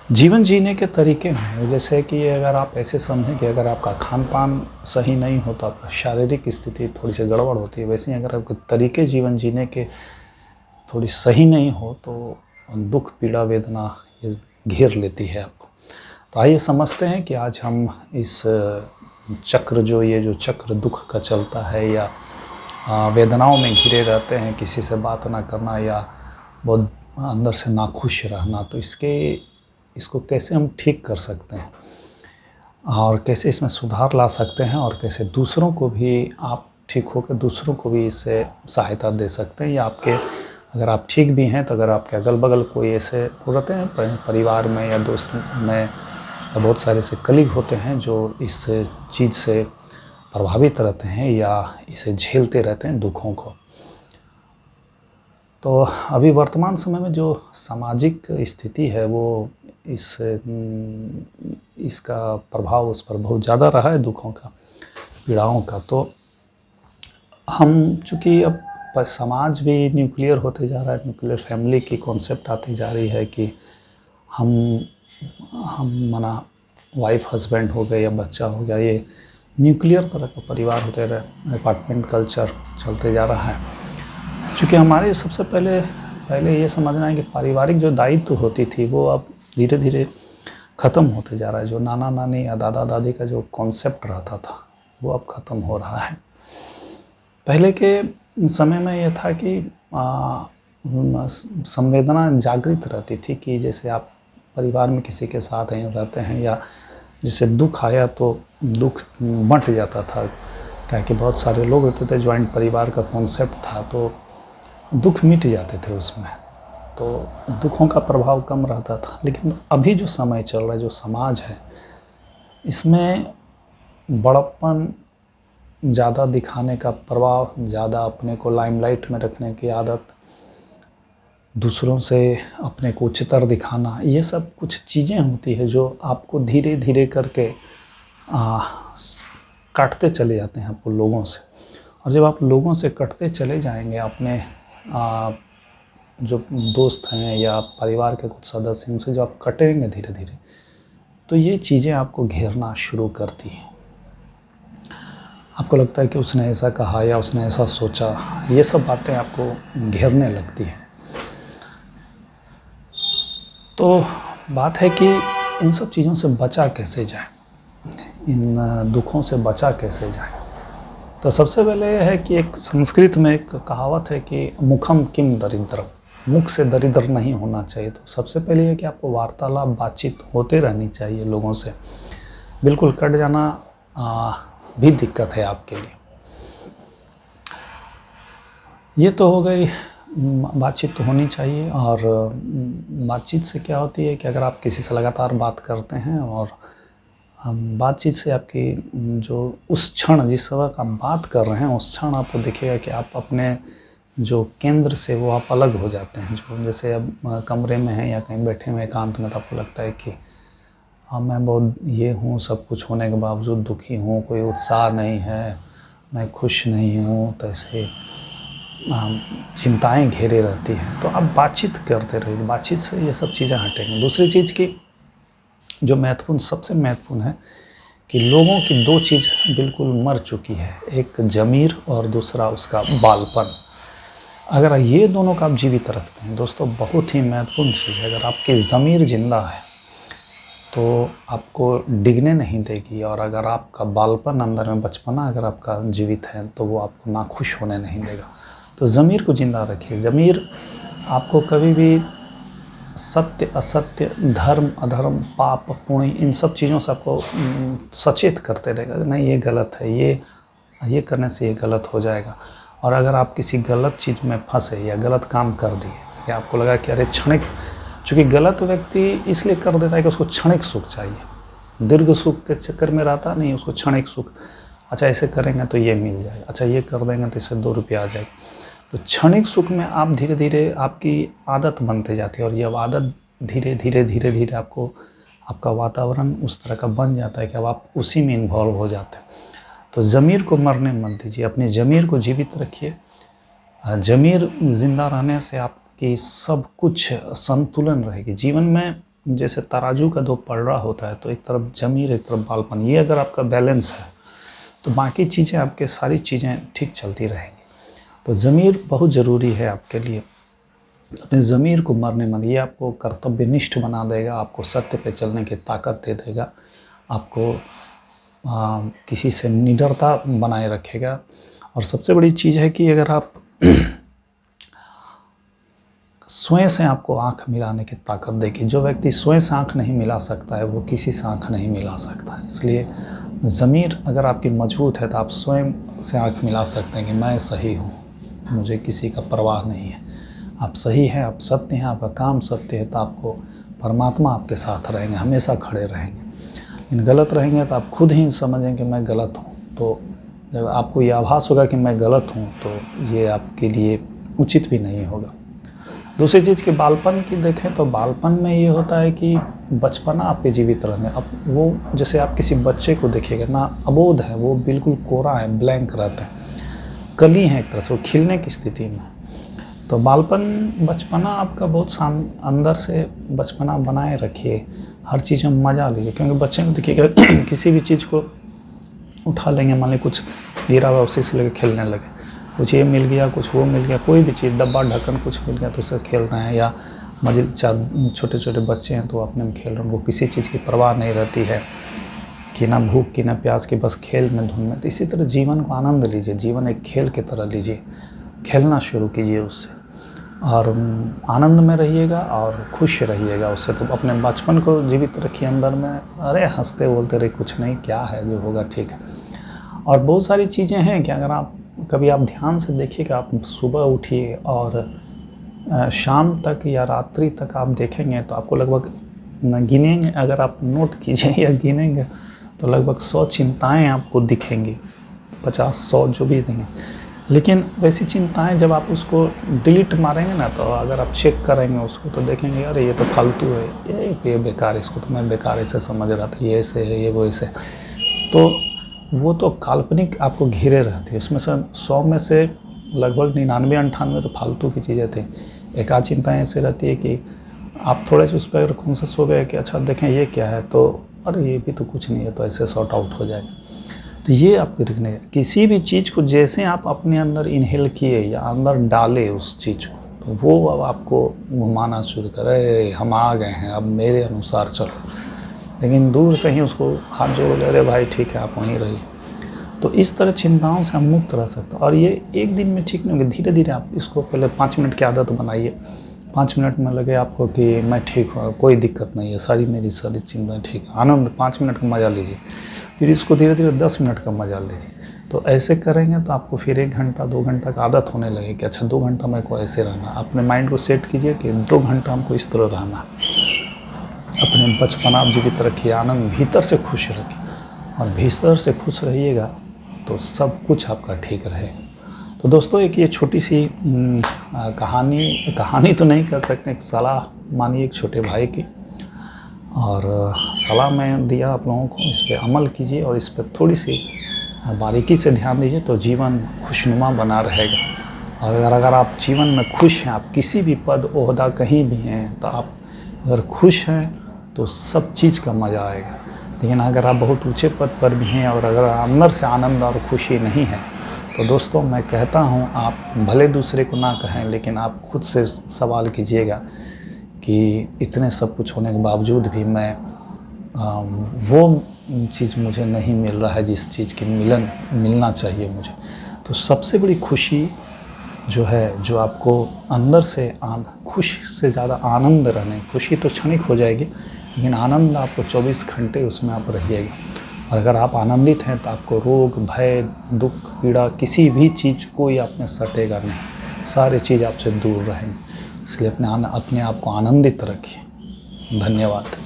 जीवन जीने के तरीके हैं, जैसे कि अगर आप ऐसे समझें कि अगर आपका खान-पान सही नहीं हो तो आपका शारीरिक स्थिति थोड़ी-सी गड़बड़ होती है, वैसे ही अगर आपके तरीके जीवन जीने के थोड़ी सही नहीं हो तो दुःख, पीड़ा, वेदना ये घेर लेती है आपको। तो आइए समझते हैं कि आज हम इस चक्र ये जो चक्र दुःख का चलता है या वेदनाओं में घिरे रहते हैं, किसी से बात ना करना या बहुत अंदर से नाखुश रहना, तो इसको कैसे हम ठीक कर सकते हैं और कैसे इसमें सुधार ला सकते हैं और कैसे दूसरों को भी आप ठीक होकर दूसरों को भी इससे सहायता दे सकते हैं, या आपके अगर आप ठीक भी हैं तो अगर आपके अगल-बगल कोई ऐसे रहते हैं परिवार में या दोस्त में या बहुत सारे ऐसे कलीग होते हैं जो इस चीज़ से प्रभावित रहते हैं या इसे झेलते रहते हैं दुखों को। तो अभी वर्तमान समय में जो सामाजिक स्थिति है वो इसका प्रभाव उस पर बहुत ज़्यादा रहा है, दुखों का, पीड़ाओं का। तो हम चूँकि अब समाज भी न्यूक्लियर होते जा रहा है, न्यूक्लियर फैमिली की कॉन्सेप्ट आती जा रही है कि हम माना वाइफ हस्बैंड हो गए या बच्चा हो गया, ये न्यूक्लियर तरह का परिवार होते रहे, अपार्टमेंट कल्चर चलते जा रहा है। चूँकि हमारे सबसे पहले ये समझना है कि पारिवारिक जो दायित्व होती थी वो अब धीरे धीरे ख़त्म होते जा रहा है। जो नाना नानी या दादा दादी का जो कॉन्सेप्ट रहता था वो अब ख़त्म हो रहा है। पहले के समय में ये था कि संवेदना जागृत रहती थी कि जैसे आप परिवार में किसी के साथ रहते हैं या जिसे दुख आया तो दुख बँट जाता था, ताकि बहुत सारे लोग होते थे, जॉइंट परिवार का कॉन्सेप्ट था, तो दुख मिट जाते थे उसमें, तो दुखों का प्रभाव कम रहता था। लेकिन अभी जो समय चल रहा है, जो समाज है, इसमें बड़प्पन ज़्यादा दिखाने का प्रभाव, ज़्यादा अपने को लाइमलाइट में रखने की आदत, दूसरों से अपने को उच्चतर दिखाना, ये सब कुछ चीज़ें होती है जो आपको धीरे धीरे करके काटते चले जाते हैं आपको लोगों से। और जब आप लोगों से कटते चले जाएंगे, अपने जो दोस्त हैं या परिवार के कुछ सदस्य हैं उनसे जो आप कटेंगे धीरे धीरे, तो ये चीज़ें आपको घेरना शुरू करती हैं। आपको लगता है कि उसने ऐसा कहा या उसने ऐसा सोचा, ये सब बातें आपको घेरने लगती हैं। तो बात है कि इन सब चीज़ों से बचा कैसे जाए, इन दुखों से बचा कैसे जाए। तो सबसे पहले यह है कि एक संस्कृत में एक कहावत है कि मुखम किम दरिद्रम, मुख से दरिद्र नहीं होना चाहिए। तो सबसे पहले ये कि आपको वार्तालाप, बातचीत होते रहनी चाहिए लोगों से। बिल्कुल कट जाना भी दिक्कत है आपके लिए। ये तो हो गई, बातचीत तो होनी चाहिए। और बातचीत से क्या होती है कि अगर आप किसी से लगातार बात करते हैं और बातचीत से आपकी जो उस क्षण जिस वक्त आप बात कर रहे हैं उस क्षण आपको दिखेगा कि आप अपने जो केंद्र से वो आप अलग हो जाते हैं। जो जैसे अब कमरे में हैं या कहीं बैठे हुए एकांत में, तो आपको लगता है कि हाँ मैं बहुत ये हूँ, सब कुछ होने के बावजूद दुखी हूँ, कोई उत्साह नहीं है, मैं खुश नहीं हूँ, तो ऐसे चिंताएं घेरे रहती हैं। तो आप बातचीत करते रहिए, बातचीत से ये सब चीज़ें हटेंगी। दूसरी चीज़ की जो महत्वपूर्ण, सबसे महत्वपूर्ण है कि लोगों की दो चीज़ बिल्कुल मर चुकी है, एक ज़मीर और दूसरा उसका बालपन। अगर ये दोनों का आप जीवित रखते हैं दोस्तों, बहुत ही महत्वपूर्ण चीज़ है। अगर आपकी ज़मीर जिंदा है तो आपको डिगने नहीं देगी, और अगर आपका बालपन अंदर में, बचपना अगर आपका जीवित है तो वो आपको नाखुश होने नहीं देगा। तो ज़मीर को ज़िंदा रखिए। ज़मीर आपको कभी भी सत्य असत्य, धर्म अधर्म, पाप पुण्य, इन सब चीज़ों से आपको सचेत करते रहेगा। नहीं ये गलत है, ये करने से ये गलत हो जाएगा। और अगर आप किसी गलत चीज़ में फंसे या गलत काम कर दिए या आपको लगा कि अरे क्षणिक, चूँकि गलत व्यक्ति इसलिए कर देता है कि उसको क्षणिक सुख चाहिए, दीर्घ सुख के चक्कर में रहता नहीं, उसको क्षणिक सुख, अच्छा ऐसे करेंगे तो ये मिल जाएगा, अच्छा ये कर देंगे तो इससे 2 रुपये आ जाएगा। तो क्षणिक सुख में आप धीरे धीरे आपकी आदत बनते जाती है, और ये आदत धीरे धीरे आपको, आपका वातावरण उस तरह का बन जाता है कि अब आप उसी में इन्वॉल्व हो जाते हैं। तो ज़मीर को मरने मत दीजिए, अपने ज़मीर को जीवित रखिए। ज़मीर ज़िंदा रहने से आपकी सब कुछ संतुलन रहेगी जीवन में। जैसे तराजू का दो पलड़ा होता है, तो एक तरफ ज़मीर एक तरफ बालपन, ये अगर आपका बैलेंस है तो बाकी चीज़ें आपके सारी चीज़ें ठीक चलती रहेंगी। तो ज़मीर बहुत ज़रूरी है आपके लिए। अपने ज़मीर को मरने मत, ये आपको कर्तव्यनिष्ठ बना देगा, आपको सत्य पे चलने की ताकत दे देगा, आपको किसी से निडरता बनाए रखेगा। और सबसे बड़ी चीज़ है कि अगर आप स्वयं से आपको आँख मिलाने की ताकत देगी। जो व्यक्ति स्वयं से आँख नहीं मिला सकता है वो किसी से आँख नहीं मिला सकता है। इसलिए ज़मीर अगर आपकी मजबूत है तो आप स्वयं से आँख मिला सकते हैं कि मैं सही हूँ, मुझे किसी का परवाह नहीं है। आप सही हैं, आप सत्य हैं, आपका काम सत्य है, तो आपको परमात्मा आपके साथ रहेंगे, हमेशा खड़े रहेंगे। लेकिन गलत रहेंगे तो आप खुद ही समझें कि मैं गलत हूँ, तो जब आपको ये आभास होगा कि मैं गलत हूँ तो ये आपके लिए उचित भी नहीं होगा। दूसरी चीज़ कि बालपन की देखें तो बालपन में ये होता है कि बचपना आपके जीवित रहने, अब वो जैसे आप किसी बच्चे को देखिएगा ना, अबोध है, वो बिल्कुल कोरा है, ब्लैंक रहता है, कली है एक तरह से, वो खिलने की स्थिति में। तो बालपन बचपना आपका बहुत अंदर से बचपना बनाए रखिए, हर चीज़ में मज़ा लीजिए। क्योंकि बच्चे को देखिएगा किसी भी चीज़ को उठा लेंगे, मान लीजिए कुछ गिरा हुआ उसी से लेकर खेलने लगे, कुछ ये मिल गया कुछ वो मिल गया, कोई भी चीज़ डब्बा ढक्कन कुछ मिल गया तो उससे खेल रहे हैं। या मजिल चार छोटे छोटे बच्चे हैं तो अपने में खेल रहे हैं, उनको किसी चीज़ की परवाह नहीं रहती है कि ना भूख की ना प्यास की, बस खेल में धुन में। तो इसी तरह जीवन को आनंद लीजिए, जीवन एक खेल की तरह लीजिए, खेलना शुरू कीजिए उससे और आनंद में रहिएगा और खुश रहिएगा उससे। तो अपने बचपन को जीवित रखिए अंदर में, अरे हंसते बोलते रहे, कुछ नहीं, क्या है जो होगा ठीक है। और बहुत सारी चीज़ें हैं कि अगर आप कभी आप ध्यान से देखिएगा, आप सुबह उठिए और शाम तक या रात्रि तक आप देखेंगे तो आपको लगभग गिनेंगे, अगर आप नोट कीजिए या गिनेंगे तो लगभग 100 चिंताएं आपको दिखेंगी, 50-100 जो भी देंगे। लेकिन वैसी चिंताएं जब आप उसको डिलीट मारेंगे ना, तो अगर आप चेक करेंगे उसको तो देखेंगे अरे ये तो फालतू है, ये बेकार, इसको तो मैं बेकार ऐसे समझ रहा था, ये ऐसे है, ये वो ऐसे। तो वो तो काल्पनिक आपको घिरे रहते हैं, उसमें से 100 में से लगभग 99-98 तो फालतू की चीज़ें थी। एक आध चिंताएँ ऐसे रहती है कि आप थोड़े से उस पर कॉन्शियस हो गए कि अच्छा देखें ये क्या है, तो अरे ये भी तो कुछ नहीं है, तो ऐसे सॉर्ट आउट हो जाएगा। तो ये आपके रखने, किसी भी चीज़ को जैसे आप अपने अंदर इनहेल किए या अंदर डाले उस चीज़ को, तो वो अब आपको घुमाना शुरू करे, हम आ गए हैं अब मेरे अनुसार चलो। लेकिन दूर से ही उसको हाथ जोड़ ले, अरे भाई ठीक है आप वहीं रहिए। तो इस तरह चिंताओं से हम मुक्त रह सकते हैं। और ये एक दिन में ठीक नहीं होगा, धीरे धीरे आप इसको पहले 5 मिनट की आदत बनाइए। 5 मिनट में लगे आपको कि मैं ठीक हूँ, कोई दिक्कत नहीं है, मेरी सारी चिंताएं ठीक है, आनंद 5 मिनट का मज़ा लीजिए। फिर इसको धीरे धीरे 10 मिनट का मज़ा लीजिए। तो ऐसे करेंगे तो आपको फिर 1 घंटा 2 घंटा का आदत होने लगे कि अच्छा 2 घंटा मेरे को ऐसे रहना। अपने माइंड को सेट कीजिए कि 2 घंटा हमको इस तरह रहना। अपने बचपना आप जीवित रखिए, आनंद भीतर से खुश रखिए, और भीतर से खुश रहिएगा तो सब कुछ आपका ठीक रहेगा। तो दोस्तों एक ये छोटी सी कहानी तो नहीं कह सकते, एक सलाह मानिए एक छोटे भाई की, और सलाह मैं दिया आप लोगों को, इस पर अमल कीजिए और इस पर थोड़ी सी बारीकी से ध्यान दीजिए तो जीवन खुशनुमा बना रहेगा। और अगर आप जीवन में खुश हैं, आप किसी भी पद ओहदा कहीं भी हैं, तो आप अगर खुश हैं तो सब चीज़ का मज़ा आएगा। लेकिन अगर आप बहुत ऊंचे पद पर भी हैं और अगर अंदर से आनंद और खुशी नहीं है, तो दोस्तों मैं कहता हूँ आप भले दूसरे को ना कहें, लेकिन आप खुद से सवाल कीजिएगा कि इतने सब कुछ होने के बावजूद भी मैं वो चीज़ मुझे नहीं मिल रहा है जिस चीज़ की मिलना चाहिए मुझे। तो सबसे बड़ी खुशी जो है, जो आपको अंदर से खुश से ज़्यादा आनंद रहने, खुशी तो क्षणिक हो जाएगी लेकिन आनंद आपको 24 घंटे उसमें आप रहिएगा। और अगर आप आनंदित हैं तो आपको रोग भय दुख पीड़ा किसी भी चीज़ कोई आप में सटेगा नहीं, सारी चीज़ आपसे दूर रहेंगी। इसलिए अपने आप को आनंदित रखिए। धन्यवाद।